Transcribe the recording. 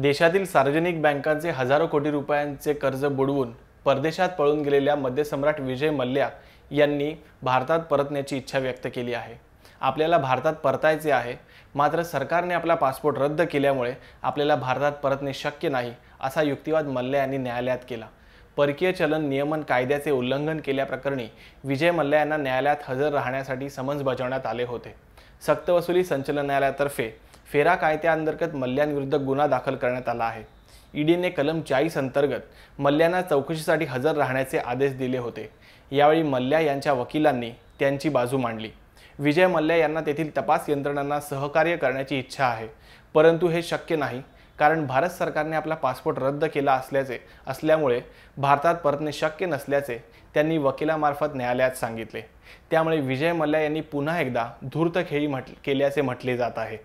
देशातील सार्वजनिक बँकांचे हजारो कोटी रुपयांचे कर्ज बुडवून परदेशात पळून गेलेल्या मद्यसम्राट विजय मल्ल्या यांनी भारतात परतण्याची इच्छा व्यक्त केली आहे। आपल्याला भारतात परतायचे आहे, मात्र सरकारने आपला पासपोर्ट रद्द केल्यामुळे आपल्याला भारतात परतणे शक्य नाही, असा युक्तिवाद मल्ल्या यांनी न्यायालयात केला। परकीय चलन नियमन कायद्याचे उल्लंघन केल्याप्रकरणी विजय मल्ल्या यांना न्यायालयात हजर राहण्यासाठी समन्स बजावण्यात आले होते। सक्तवसुली संचालनालयातर्फे फेरा कायद्याअंतर्गत मल्ल्यांविरुद्ध गुन्हा दाखल करण्यात आला आहे। ईडीने कलम 40 अंतर्गत मल्ल्यांना चौकशीसाठी हजर राहण्याचे आदेश दिले होते। यावेळी मल्ल्या यांच्या वकिलांनी त्यांची बाजू मांडली। विजय मल्ल्या यांना तेथील तपास यंत्रणांना सहकार्य करण्याची इच्छा आहे, परंतु हे शक्य नाही, कारण भारत सरकारने आपला पासपोर्ट रद्द केला असल्यामुळे भारतात परतणे शक्य नसल्याचे त्यांनी वकिलामार्फत न्यायालयात सांगितले। त्यामुळे विजय मल्ल्या यांनी पुन्हा एकदा धूर्त खेळी केल्याचे म्हटले जात आहे।